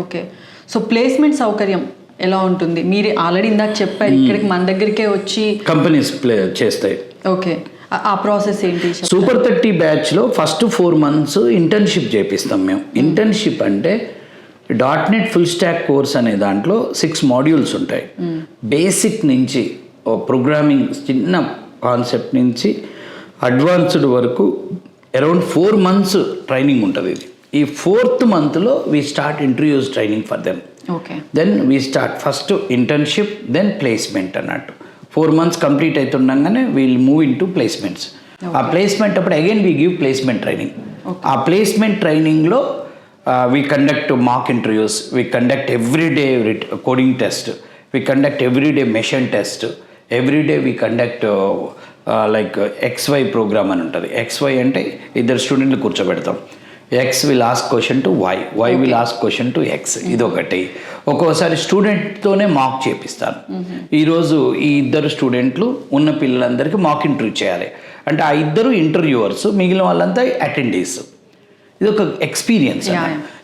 Okay. So placement సౌకర్యం ఎలా ఉంటుంది? మీరు ఆల్రెడీ ఇందాక చెప్పారు ఇక్కడికి మన దగ్గరికే వచ్చి కంపెనీస్ చేస్తాయి. ఓకే, ఆ ప్రాసెస్ ఏంటి? సూపర్ 30 బ్యాచ్లో ఫస్ట్ 4 months ఇంటర్న్షిప్ చేపిస్తాం మేము. ఇంటర్న్షిప్ అంటే .NET ఫుల్ స్టాక్ కోర్స్ అనే దాంట్లో 6 modules ఉంటాయి. బేసిక్ నుంచి ప్రోగ్రామింగ్ చిన్న కాన్సెప్ట్ నుంచి అడ్వాన్స్డ్ వరకు అరౌండ్ 4 months ట్రైనింగ్ ఉంటుంది. ఇది ఈ 4th month we start interviews training for them. Okay, then we start first internship, then placement అన్నట్టు. 4 months కంప్లీట్ అవుతుండగానే we'll move into placements. ఆ ప్లేస్మెంట్ అప్పుడు again we give placement training. ఆ placement ట్రైనింగ్లో we conduct mock interviews, we conduct everyday coding test, we conduct everyday machine test, everyday we conduct like XY program అని ఉంటుంది. XY అంటే 2 స్టూడెంట్లు కూర్చోబెడతాం. X will ask question to Y, Y will ask question to X. ఇదొకటి. ఒక్కోసారి స్టూడెంట్తోనే మాక్ చేపిస్తాను. ఈరోజు ఈ 2 స్టూడెంట్లు ఉన్న పిల్లలందరికీ మాక్ ఇంటర్వ్యూ చేయాలి అంటే ఆ 2 ఇంటర్వ్యూవర్స్, మిగిలిన వాళ్ళంతా అటెండీస్. ఇది ఒక experience.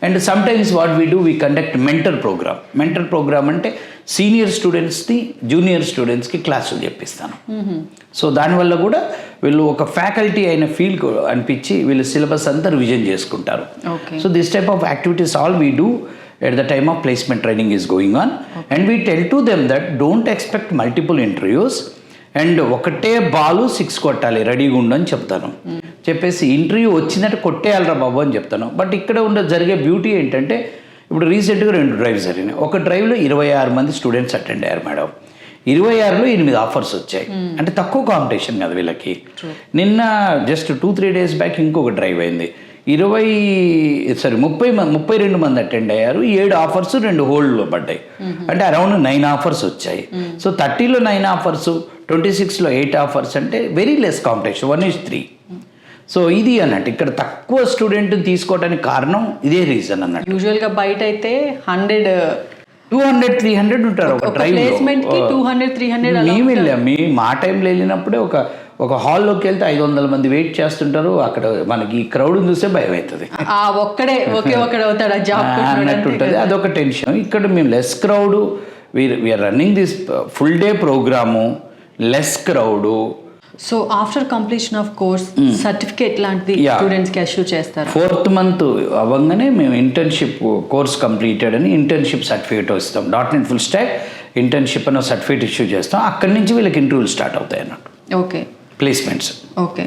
And some times what we do, we conduct mentor program. Mentor program అంటే సీనియర్ స్టూడెంట్స్ని జూనియర్ స్టూడెంట్స్కి క్లాసులు చెప్పిస్తాను. సో దానివల్ల కూడా వీళ్ళు ఒక ఫ్యాకల్టీ అయిన ఫీల్ అనిపించి వీళ్ళు సిలబస్ అంతా రివిజన్ చేసుకుంటారు. So this type of activities all we do at the time of placement training is going on. And we tell to them that don't expect multiple interviews and ఒకటే బాలు 6 కొట్టాలి, రెడీగా ఉండని చెప్తాను. చెప్పేసి ఇంటర్వ్యూ వచ్చినట్టు కొట్టేయాలరా బాబు అని చెప్తాను. బట్ ఇక్కడ జరిగే బ్యూటీ ఏంటంటే ఇప్పుడు రీసెంట్గా 2 డ్రైవ్స్ జరిగినాయి. ఒక డ్రైవ్లో 26 మంది స్టూడెంట్స్ అటెండ్ అయ్యారు మేడం. 26లో 8 ఆఫర్స్ వచ్చాయి. అంటే తక్కువ కాంపిటీషన్ కదా వీళ్ళకి. నిన్న జస్ట్ 2-3 days బ్యాక్ ఇంకొక డ్రైవ్ అయింది. 32 మంది అటెండ్ అయ్యారు. 7 ఆఫర్స్ 2 హోల్డ్లో పడ్డాయి. అంటే అరౌండ్ 9 ఆఫర్స్ వచ్చాయి. సో 30లో 9 ఆఫర్స్, 26లో 8 ఆఫర్స్ అంటే వెరీ లెస్ కాంపిటీషన్, 1:3. సో ఇది అన్నట్టు ఇక్కడ తక్కువ స్టూడెంట్ తీసుకోవడానికి కారణం ఇదే రీజన్ అన్నట్టు. యూజువల్గా బయట అయితే 100-300 ఉంటారు ఒక డ్రైవ్. మేము వెళ్ళాం, మా టైంలో వెళ్ళినప్పుడే ఒక హాల్లోకి వెళ్తే 500 మంది వెయిట్ చేస్తుంటారు. అక్కడ మనకి ఈ క్రౌడ్ చూస్తే భయం అవుతుంది అన్నట్టు ఉంటుంది. అదొక టెన్షన్. ఇక్కడ మేము less crowd, we are running this full day program, less crowd. So after completion of course certificate లాంటిది స్టూడెంట్స్కి ఇష్యూ చేస్తారు. 4th month అవ్వగానే మేము ఇంటర్న్షిప్ కోర్స్ కంప్లీటెడ్ అని ఇంటర్న్షిప్ సర్టిఫికేట్ ఇస్తాం. .NET ఫుల్ స్టాక్ ఇంటర్న్షిప్ అని సర్టిఫికేట్ ఇష్యూ చేస్తాం. అక్కడి నుంచి వీళ్ళకి ఇంటర్వ్యూలు స్టార్ట్ అవుతాయి అన్నట్టు. Okay, placements. ఓకే.